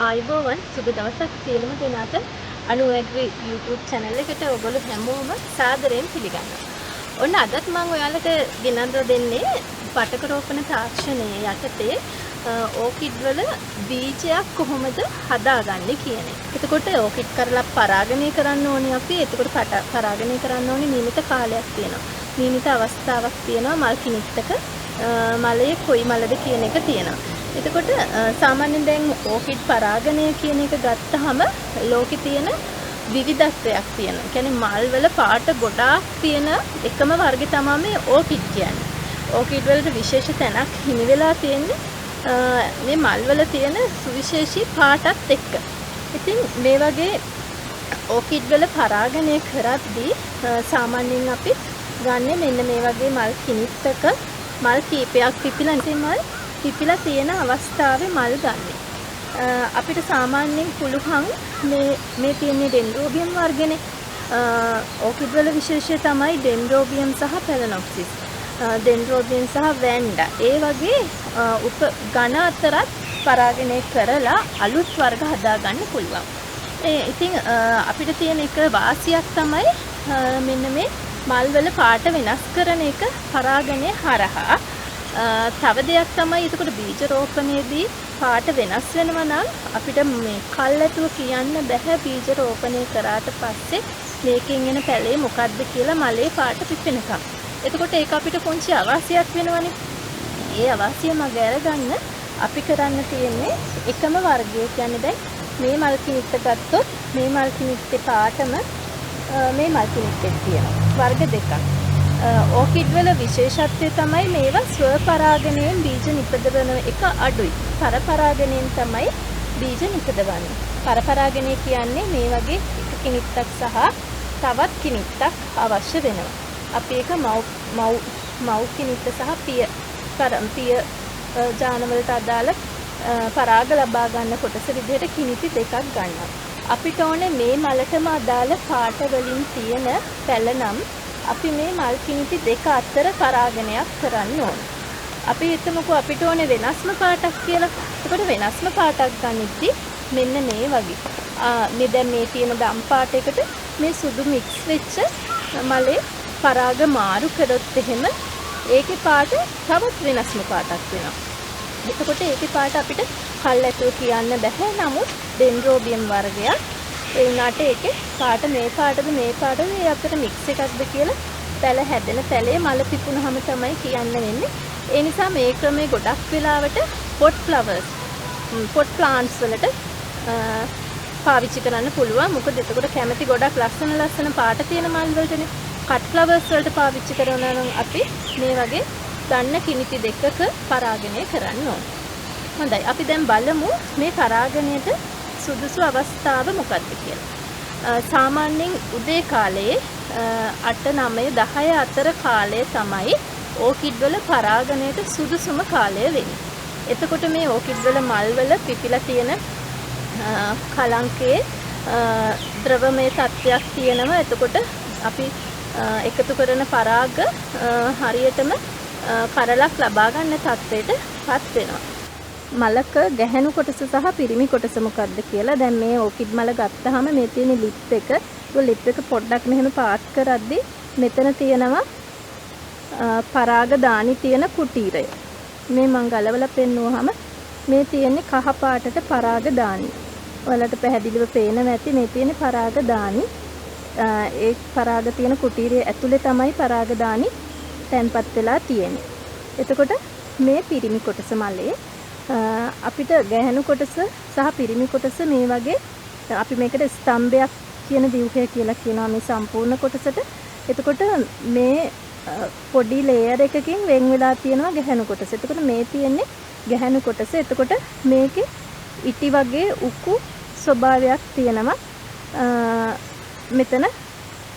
ආයුබෝවන් සුබ දවසක් සියලුම දෙනාට අනුඇග්‍රි YouTube channel එකට ඔයගොල්ලෝ හැමෝම සාදරයෙන් පිළිගන්නවා. ඔන්න අදත් මම ඔයාලට ගෙනල්ලා දෙන්නේ පටක රෝපණ තාක්ෂණය යටතේ ඕකිඩ් වල බීජයක් කොහොමද හදාගන්නේ කියන එක. එතකොට ඕකිඩ් කරලා පරාගණය කරන්න ඕනේ අපි. එතකොට පරාගණය කරන්න ඕනේ නියමිත කාලයක් තියෙනවා. නියමිත අවස්ථාවක් තියෙනවා මල් කිනිත්තක මලයේ කොයි මලද කියන එක තියෙනවා. එතකොට සාමාන්‍යයෙන් දැන් ඕකිඩ් පරාගණය කියන එක ගත්තාම ලෝකේ තියෙන විවිධත්වයක් තියෙනවා. ඒ කියන්නේ මල් වල පාට ගොඩාක් තියෙන එකම වර්ගය තමයි මේ ඕකිඩ් කියන්නේ. ඕකිඩ් වලට විශේෂ තැනක් හිමි වෙලා තියෙන්නේ මේ මල් වල තියෙන සුවිශේෂී පාටත් එක්ක. ඉතින් මේ වගේ ඕකිඩ් වල පරාගණය කරද්දී සාමාන්‍යයෙන් අපි ගන්න මෙන්න මේ වගේ මල් කිනිත්තක මල් කීපයක් පිපිලා තියෙන අවස්ථාවේ මල් ගන්න. අපිට සාමාන්‍යයෙන් පුළුවන් මේ තියෙන ඩෙන්ඩ්‍රෝබියම් වර්ගනේ. ඕකිඩ් වල විශේෂය තමයි ඩෙන්ඩ්‍රෝබියම් සහ පැලනොප්සිස්. ඩෙන්ඩ්‍රෝබියම් සහ වැන්ඩා. ඒ වගේ ඝන අතරත් පරාගණය කරලා අලුත් වර්ග හදාගන්න පුළුවන්. ඉතින් අපිට තියෙන එක වාසියක් තමයි මෙන්න මේ මල් වල පාට වෙනස් කරන එක පරාගණය හරහා. තව දෙයක් තමයි එතකොට බීජ රෝපණයේදී පාට වෙනස් වෙනවා නම් අපිට මේ කල්ැතුව කියන්න බෑ බීජ රෝපණය කරාට පස්සේ මේකෙන් එන පැලේ මොකද්ද කියලා මලේ පාට පිපෙනකම්. එතකොට ඒක අපිට පුංචි අවාසියක් වෙනවනේ. ඒ අවාසිය මග අරගන්න අපි කරන්න තියෙන්නේ එකම වර්ගය කියන්නේ දැන් මේ මල් කිනිත්ත ගත්තොත් මේ මල් කිනිත්තේ පාටම මේ මල් කිනිත්තේ තියෙනවා. වර්ග දෙකක්. ඕකිඩ් වල විශේෂත්වය තමයි මේවා ස්වපරාගණයෙන් බීජ නිපදවන එක අඩුයි. පරපරාගණයෙන් තමයි බීජ නිපදවන්නේ. පරපරාගණය කියන්නේ මේ වගේ එක කිනිත්තක් සහ තවත් කිනිත්තක් අවශ්‍ය වෙනවා. අපි ඒක මව් කිනිත්ත සහ පිය ජාන වලට අදාළ පරාග ලබා ගන්න කොටස විදිහට කිනිති දෙකක් ගන්නවා. අපිට ඕනේ මේ මලටම අදාළ පාට වලින් තියෙන පැල නම් අපි මේ මල් කිනිති දෙක අතර පරාගණයක් කරන්න ඕන. අපි හිතමුකෝ අපිට ඕනේ වෙනස්ම පාටක් කියලා. එතකොට වෙනස්ම පාටක් ගන්නිද්දි මෙන්න මේ වගේ. මේ දැන් මේ තියෙන දම් පාටයකට මේ සුදු මික්ස් වෙච්ච මලේ පරාග මාරු කරොත් එහෙම ඒකේ පාට තවත් වෙනස්ම පාටක් වෙනවා. එතකොට ඒකේ පාට අපිට කල්ැතුව කියන්න බෑ. නමුත් ඩෙන්ඩ්‍රෝබියම් වර්ගයක්. ඒ වුණාට ඒකේ පාට මේ පාටද මේ පාටද ඒ අතර මික්ස් එකක්ද කියලා පැල හැදෙන පැලේ මල පිපුණාම තමයි කියන්න වෙන්නේ. ඒ නිසා මේ ක්‍රමයේ ගොඩක් වෙලාවට පොට් ෆ්ලවර්ස් පොට් ප්ලාන්ට්ස් වලට පාවිච්චි කරන්න පුළුවන්. මොකද එතකොට කැමති ගොඩක් ලස්සන පාට තියෙන මල් වලටනේ. කට් ෆ්ලවර්ස් වලට පාවිච්චි කරනවා නම් අපි මේ වගේ ගන්න කිනිති දෙකක පරාගණය කරන්න ඕන. හොඳයි. අපි දැන් බලමු මේ පරාගණයට සුදුසු අවස්ථාව මොකක්ද කියලා. සාමාන්‍යයෙන් උදේ කාලයේ 8 9 10 අතර කාලය තමයි ඕකිඩ් වල පරාගණයට සුදුසුම කාලය වෙන්නේ. එතකොට මේ ඕකිඩ් වල මල් වල පිපිලා තියෙන කලංකයේ ද්‍රවමය තත්ත්වයක් තියෙනවා. එතකොට අපි එකතු කරන පරාග හරියටම කරලක් ලබා ගන්න තත්ත්වයටපත් වෙනවා. මලක ගැහැණු කොටස සහ පිරිමි කොටස මොකක්ද කියලා දැන් මේ ඕකිඩ් මල ගත්තාම මේ තියෙන ලිප් එක ලිප් එක පොඩ්ඩක් මෙහෙම පාත් කරද්දි මෙතන තියෙනවා පරාග දානි තියෙන කුටීරය. මේ මං ගලවලා පෙන්නුවාම මේ තියෙන්නේ කහ පාටට පරාග දානි. ඔයාලට පැහැදිලිව පේනවා ඇති මේ තියෙන පරාග දානි. ඒ පරාග තියෙන කුටීරය ඇතුලේ තමයි පරාග දානි තැන්පත් වෙලා තියෙන්නේ. එතකොට මේ පිරිමි කොටස මලේ අපිට ගැහැණු කොටස සහ පිරිමි කොටස මේ වගේ අපි මේකට ස්තම්භයක් කියන ව්‍යුහය කියලා කියනවා මේ සම්පූර්ණ කොටසට. එතකොට මේ පොඩි ලේයර් එකකින් වෙන් වෙලා තියෙනවා ගැහැණු කොටස. එතකොට මේ තියෙන්නේ ගැහැණු කොටස. එතකොට මේකේ ඉටි වගේ උකු ස්වභාවයක් තියෙනවා. මෙතන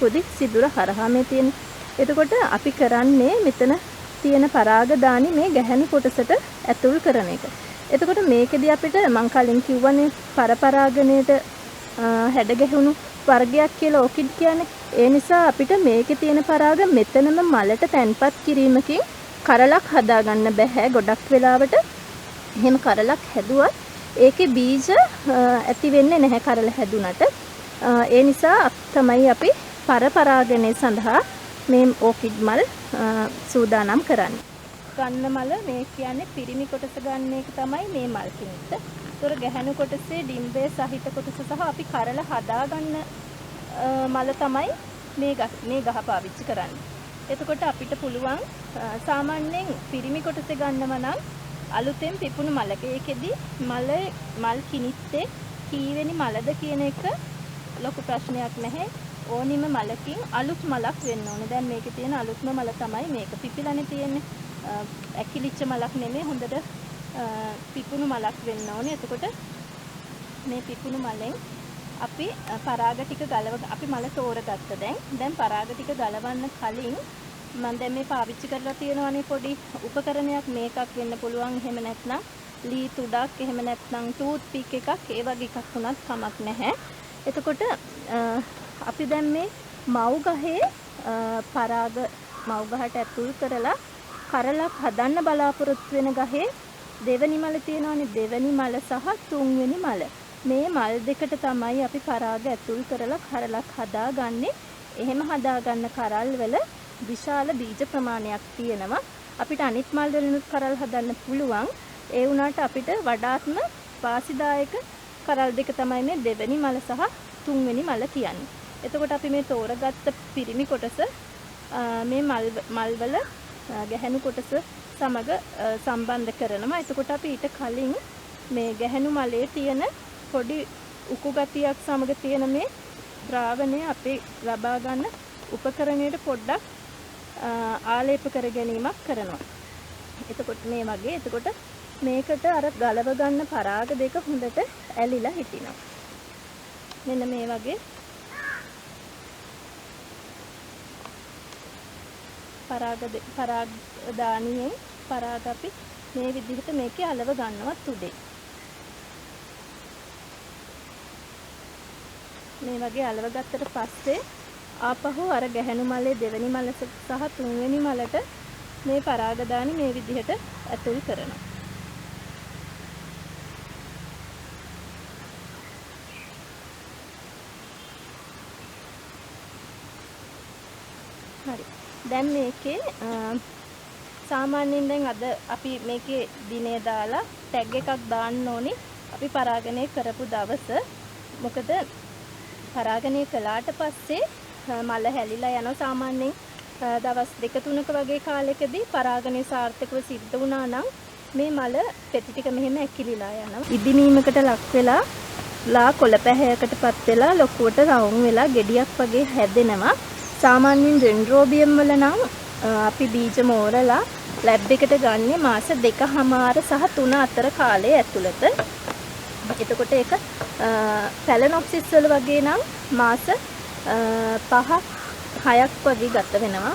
පොඩි සිදුර හරහා මේ තියෙන. එතකොට අපි කරන්නේ මෙතන තියෙන පරාග දානි මේ ගැහැණු කොටසට ඇතුල් කරන එක. එතකොට මේකෙදී අපිට මං කලින් කිව්වනේ පරපරාගණයට හැඩ ගැහුණු වර්ගයක් කියලා ඕකිඩ් කියන්නේ. ඒ නිසා අපිට මේකේ තියෙන පරාග මෙතනම මලට තැන්පත් කිරීමකින් කරලක් හදාගන්න බෑ. ගොඩක් වෙලාවට එහෙම කරලක් හැදුවත් ඒකේ බීජ ඇති වෙන්නේ නැහැ කරල හැදුනට. ඒ නිසා තමයි අපි පරපරාගණය සඳහා මේ ඕකිඩ් මල් සූදානම් කරන්නේ. ගන්න මල මේ කියන්නේ පිරිමි කොටස ගන්න එක තමයි මේ මල් කිනිත්ත. ඒතර ගැහැණු කොටසේ ඩිම්බේ සහිත කොටස සහ අපි කරල හදාගන්න මල තමයි මේ ගහ පාවිච්චි කරන්නේ. එතකොට අපිට පුළුවන් සාමාන්‍යයෙන් පිරිමි කොටසේ ගන්නව නම් අලුතෙන් පිපුණු මලක ඒකෙදි මල් කිනිත්තේ කීවෙනි මලද කියන එක ලොකු ප්‍රශ්නයක් නැහැ. ඕනිම මලකින් අලුත් මලක් වෙන්න ඕනේ. දැන් මේකේ තියෙන අලුත්ම මල තමයි මේක. පිපිලානේ තියෙන්නේ. ඇකිලිච්ච මලක් නෙමෙයි, හොඳට පිපුණු මලක් වෙන්න ඕනේ. එතකොට මේ පිපුණු මලෙන් අපි පරාග ටික අපි මල තෝරගත්ත දැන් පරාග ටික ගලවන්න කලින් මම දැන් මේ පාවිච්චි කරලා තියෙනවානේ පොඩි උපකරණයක්. මේකක් වෙන්න පුළුවන්, එහෙම නැත්නම් ලී තුඩක්, එහෙම නැත්නම් ටූත් පික් එකක්, ඒ වගේ එකක් වුණත් කමක් නැහැ. එතකොට අපි දැන් මේ මව් ගහේ පරාග මව් ගහට ඇතුල් කරලා කරලක් හදන්න බලාපොරොත්තු වෙන ගහේ දෙවෙනි මල තියෙනවානේ, දෙවෙනි මල සහ තුන්වෙනි මල. මේ මල් දෙකට තමයි අපි පරාග ඇතුල් කරලා කරලක් හදාගන්නේ. එහෙම හදාගන්න කරල් වල විශාල බීජ ප්‍රමාණයක් තියෙනවා. අපිට අනිත් මල් වලිනුත් කරල් හදන්න පුළුවන්. ඒ වුණාට අපිට වඩාත්ම වාසිදායක කරල් දෙක තමයි මේ දෙවෙනි මල සහ තුන්වෙනි මල කියන්නේ. එතකොට අපි මේ තෝරගත්ත පිරිමි කොටස මේ මල් වල ගැහැණු කොටස සමග සම්බන්ධ කරනවා. එතකොට අපි ඊට කලින් මේ ගැහැණු මලේ තියෙන පොඩි උකු ගතියක් සමග තියෙන මේ ද්‍රාවණය අපි ලබා ගන්න උපකරණයට පොඩ්ඩක් ආලේප කර ගැනීමක් කරනවා. එතකොට මේ වගේ එතකොට මේකට අර ගලව ගන්න පරාග දෙක හොඳට ඇලිලා හිටිනවා. මෙන්න මේ වගේ පරාග දානියෙන් පරාග අපි මේ විදිහට මේකේ අලව ගන්නවත් උඩේ. මේ වගේ අලව ගත්තට පස්සේ ආපහු අර ගැහැණු මලේ දෙවෙනි මල සහ තුන්වෙනි මලට මේ පරාග දානි මේ විදිහට ඇතුල් කරනවා. හරි. දැන් මේකේ සාමාන්‍යයෙන් දැන් අද අපි මේකේ දිනේ දාලා ටැග් එකක් දාන්න ඕනි අපි පරාගණය කරපු දවස. මොකද පරාගණය කළාට පස්සේ මල හැලිලා යනවා. සාමාන්‍යයෙන් දවස් 2-3ක වගේ කාලෙකදී පරාගණය සාර්ථකව සිද්ධ වුණා නම් මේ මල පෙති ටික මෙහෙම ඇකිලිලා යනවා. ඉදිමීමකට ලක් වෙලා ලා කොළ පැහැයකටපත් වෙලා ලොකුවට රවුම් වෙලා ගෙඩියක් වගේ හැදෙනවා. සාමාන්‍යයෙන් ඩෙන්ඩ්‍රෝබියම් වල නම් අපි බීජ මෝරලා ලැබ් එකට ගන්නේ මාස 2.5 සහ 3 අතර කාලය ඇතුළත. එතකොට ඒක පැලනොප්සිස් වල වගේ නම් මාස 5-6ක් වගේ ගත වෙනවා.